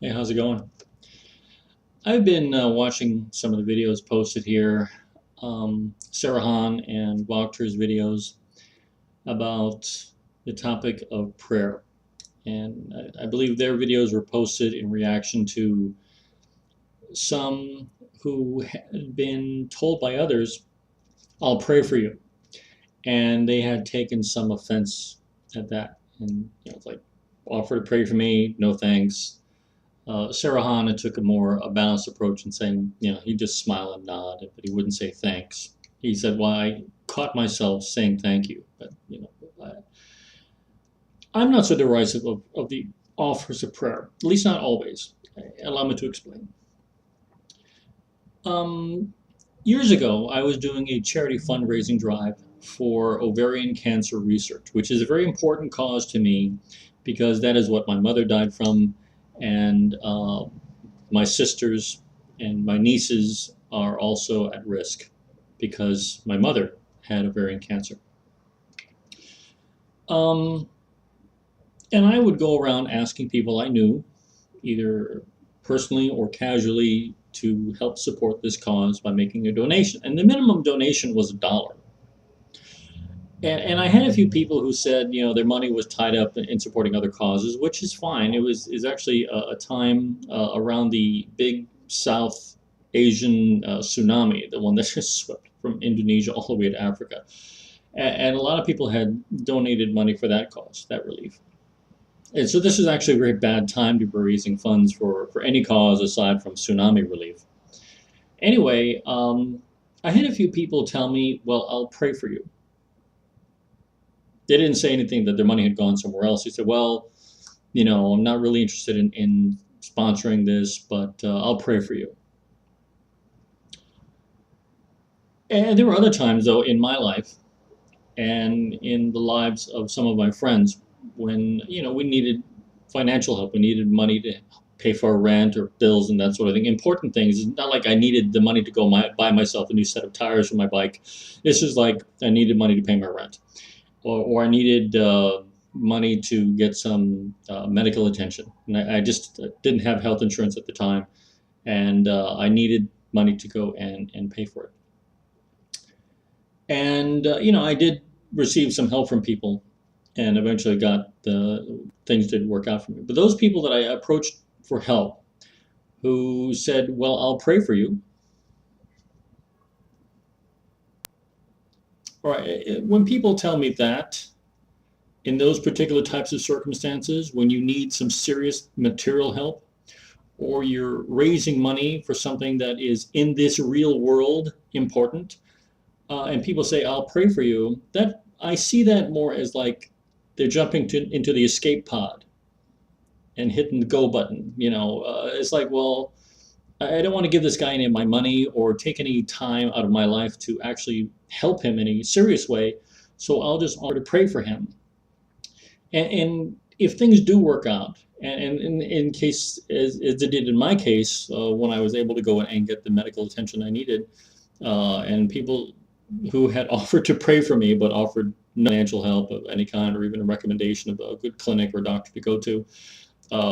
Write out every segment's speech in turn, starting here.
Hey, how's it going? I've been watching some of the videos posted here, Sarahan and Walter's videos about the topic of prayer. And I believe their videos were posted in reaction to some who had been told by others, I'll pray for you. And they had taken some offense at that. And, it's like, offer to pray for me, no thanks. Sarah Hana took a balanced approach in saying, he'd just smile and nod, but he wouldn't say thanks. He said, well, I caught myself saying thank you, but, I'm not so derisive of the offers of prayer, at least not always. Allow me to explain. Um, Years ago, I was doing a charity fundraising drive for ovarian cancer research, which is a very important cause to me because that is what my mother died from, and my sisters and my nieces are also at risk because my mother had ovarian cancer. Um, and I would go around asking people I knew, either personally or casually, to help support this cause by making a donation. And the minimum donation was $1. And I had a few people who said, their money was tied up in supporting other causes, which is fine. It was is actually a time around the big South Asian tsunami, the one that just swept from Indonesia all the way to Africa. And a lot of people had donated money for that cause, that relief. And so this is actually a very bad time to be raising funds for any cause aside from tsunami relief. Anyway, I had a few people tell me, well, I'll pray for you. They didn't say anything that their money had gone somewhere else. He said, well, I'm not really interested in sponsoring this, but I'll pray for you. And there were other times, though, in my life and in the lives of some of my friends when, we needed financial help. We needed money to pay for our rent or bills and that sort of thing. Important things. It's not like I needed the money to go buy myself a new set of tires for my bike. This is like I needed money to pay my rent. Or I needed money to get some medical attention. And I just didn't have health insurance at the time, and I needed money to go and pay for it. And I did receive some help from people, and eventually got the things did work out for me. But those people that I approached for help, who said, "Well, I'll pray for you." All right, when people tell me that, in those particular types of circumstances, when you need some serious material help, or you're raising money for something that is in this real world important, and people say, I'll pray for you, that I see that more as like they're jumping into the escape pod and hitting the go button. It's like, well, I don't want to give this guy any of my money or take any time out of my life to actually help him in a serious way. So I'll just offer to pray for him. And if things do work out, and in case as it did in my case, when I was able to go and get the medical attention I needed, and people who had offered to pray for me but offered no financial help of any kind or even a recommendation of a good clinic or doctor to go to,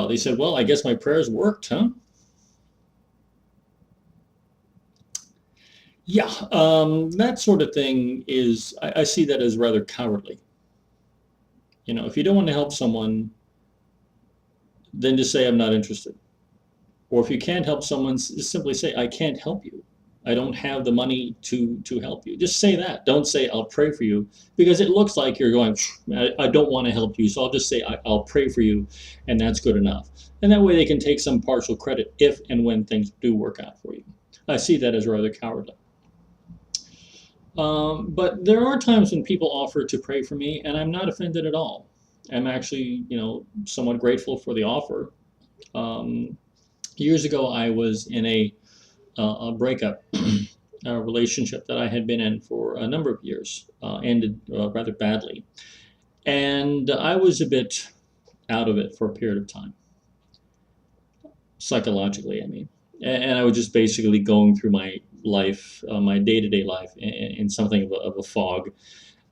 they said, well, I guess my prayers worked, huh? Yeah, that sort of thing I see that as rather cowardly. If you don't want to help someone, then just say, I'm not interested. Or if you can't help someone, just simply say, I can't help you. I don't have the money to help you. Just say that. Don't say, I'll pray for you, because it looks like you're going, I don't want to help you, so I'll just say, I'll pray for you, and that's good enough. And that way they can take some partial credit if and when things do work out for you. I see that as rather cowardly. But there are times when people offer to pray for me, and I'm not offended at all. I'm actually, somewhat grateful for the offer. Um, Years ago, I was in a breakup a relationship that I had been in for a number of years, ended rather badly. And I was a bit out of it for a period of time, psychologically, I mean. And I was just basically going through my life, my day to day life, in something of a fog.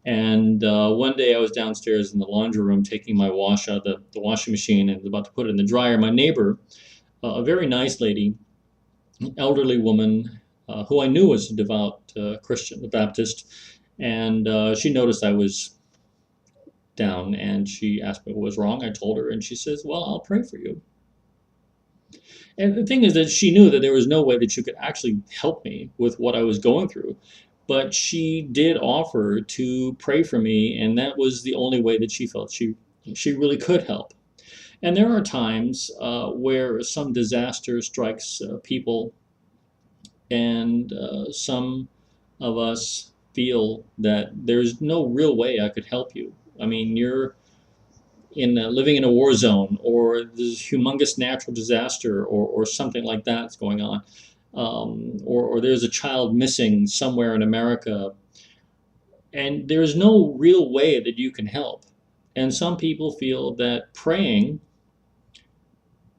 And one day I was downstairs in the laundry room taking my wash out of the washing machine and about to put it in the dryer. My neighbor a very nice lady, an elderly woman, who I knew was a devout Christian, a Baptist, and she noticed I was down, and she asked me what was wrong. I told her, and she says, "Well, I'll pray for you." And the thing is that she knew that there was no way that she could actually help me with what I was going through, but she did offer to pray for me, and that was the only way that she felt she really could help. And there are times where some disaster strikes people, and some of us feel that there's no real way I could help you. I mean, you're living in a war zone, or there's humongous natural disaster, or something like that's going on, or there's a child missing somewhere in America, and there's no real way that you can help. And some people feel that praying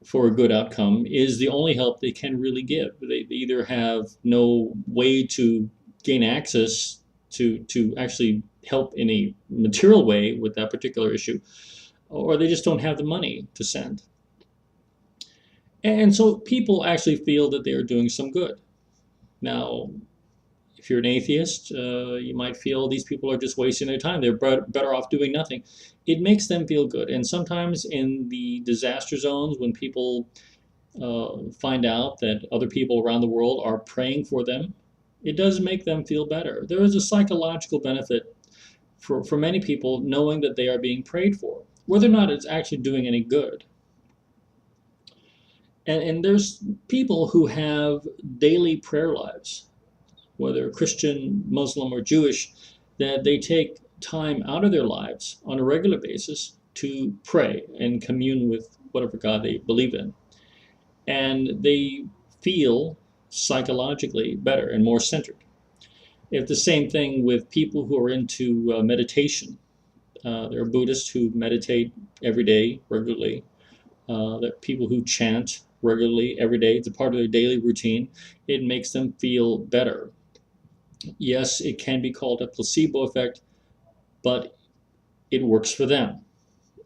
for a good outcome is the only help they can really give. They either have no way to gain access to actually help in a material way with that particular issue, or they just don't have the money to send. And so people actually feel that they are doing some good. Now, if you're an atheist, you might feel these people are just wasting their time. They're better off doing nothing. It makes them feel good. And sometimes in the disaster zones, when people find out that other people around the world are praying for them, it does make them feel better. There is a psychological benefit for many people knowing that they are being prayed for, whether or not it's actually doing any good. And there's people who have daily prayer lives, whether Christian, Muslim, or Jewish, that they take time out of their lives on a regular basis to pray and commune with whatever God they believe in. And they feel psychologically better and more centered. It's the same thing with people who are into meditation. There are Buddhists who meditate every day, regularly. There are people who chant regularly every day. It's a part of their daily routine. It makes them feel better. Yes, it can be called a placebo effect, but it works for them.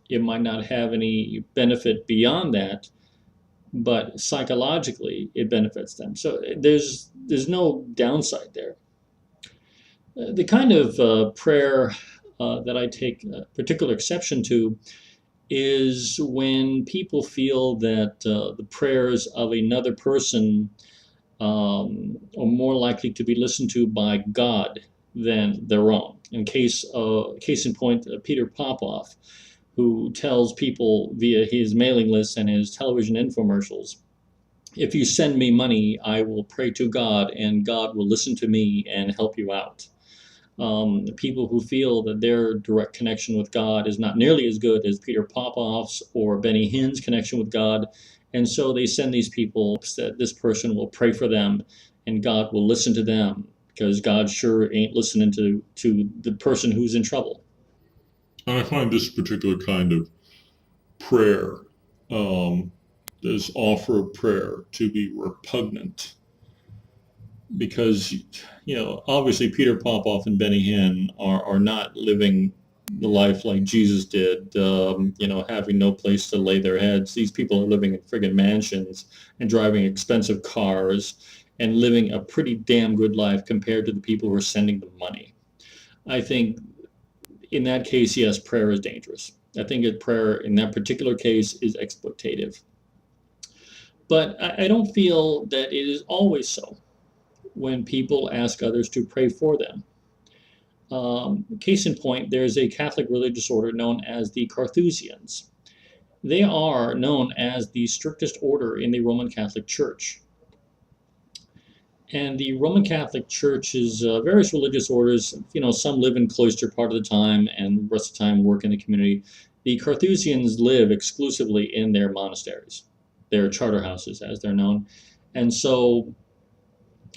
It might not have any benefit beyond that, but psychologically it benefits them. So there's no downside there. The kind of prayer that I take particular exception to is when people feel that the prayers of another person are more likely to be listened to by God than their own. Case in point, Peter Popoff, who tells people via his mailing lists and his television infomercials, if you send me money, I will pray to God, and God will listen to me and help you out. People who feel that their direct connection with God is not nearly as good as Peter Popoff's or Benny Hinn's connection with God, and so they send these people that this person will pray for them and God will listen to them, because God sure ain't listening to the person who's in trouble. And I find this particular kind of prayer, um, this offer of prayer, to be repugnant because, obviously Peter Popoff and Benny Hinn are not living the life like Jesus did, having no place to lay their heads. These people are living in friggin' mansions and driving expensive cars and living a pretty damn good life compared to the people who are sending them money. I think in that case, yes, prayer is dangerous. I think that prayer in that particular case is exploitative. But I don't feel that it is always so when people ask others to pray for them. Case in point, there's a Catholic religious order known as the Carthusians. They are known as the strictest order in the Roman Catholic Church. And the Roman Catholic Church is various religious orders. Some live in cloister part of the time, and the rest of the time work in the community. The Carthusians live exclusively in their monasteries, their charter houses, as they're known. And so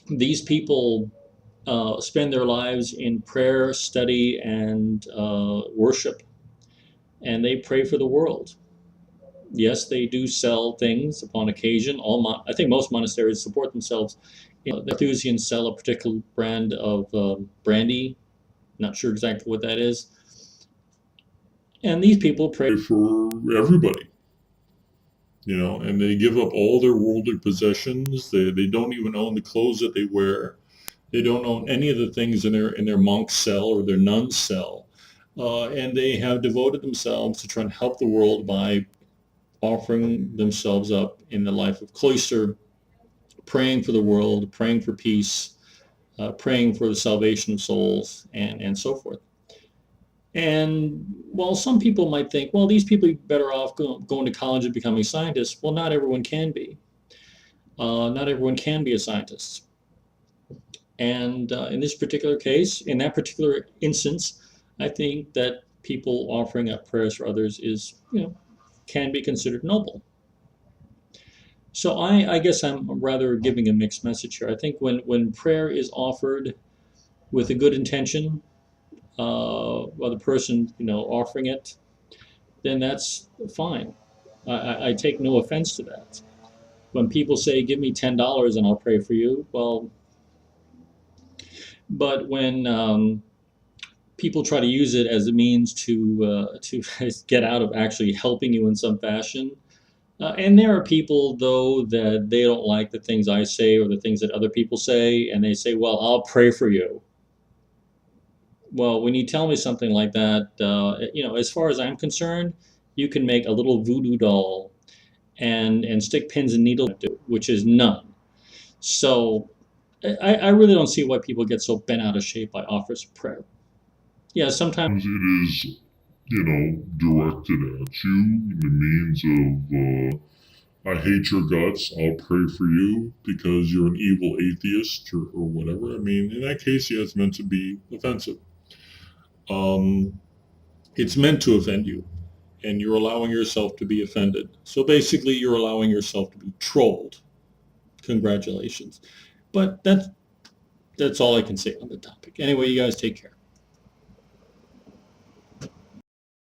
these people spend their lives in prayer, study, and worship, and they pray for the world. Yes, they do sell things upon occasion. I think most monasteries support themselves. The Carthusians sell a particular brand of brandy. Not sure exactly what that is. And these people pray for everybody. and they give up all their worldly possessions. They don't even own the clothes that they wear. They don't own any of the things in their monk cell or their nun cell. And they have devoted themselves to trying to help the world by offering themselves up in the life of cloister, praying for the world, praying for peace, praying for the salvation of souls, and so forth. And while some people might think, well, these people are better off going to college and becoming scientists, well, not everyone can be. Not everyone can be a scientist. And in this particular case, in that particular instance, I think that people offering up prayers for others is, can be considered noble. So I guess I'm rather giving a mixed message here. I think when prayer is offered with a good intention, by the person offering it, then that's fine. I take no offense to that. When people say, "Give me $10 and I'll pray for you," well, but when people try to use it as a means to get out of actually helping you in some fashion, and there are people though that they don't like the things I say or the things that other people say, and they say, "Well, I'll pray for you." Well, when you tell me something like that, as far as I'm concerned, you can make a little voodoo doll and stick pins and needles into it, which is none. So I really don't see why people get so bent out of shape by offers of prayer. Yeah, sometimes It is, directed at you in the means of, I hate your guts, I'll pray for you because you're an evil atheist or whatever. I mean, in that case, yeah, it's meant to be offensive. It's meant to offend you, and you're allowing yourself to be offended. So basically, you're allowing yourself to be trolled. Congratulations. But that's all I can say on the topic. Anyway, you guys take care.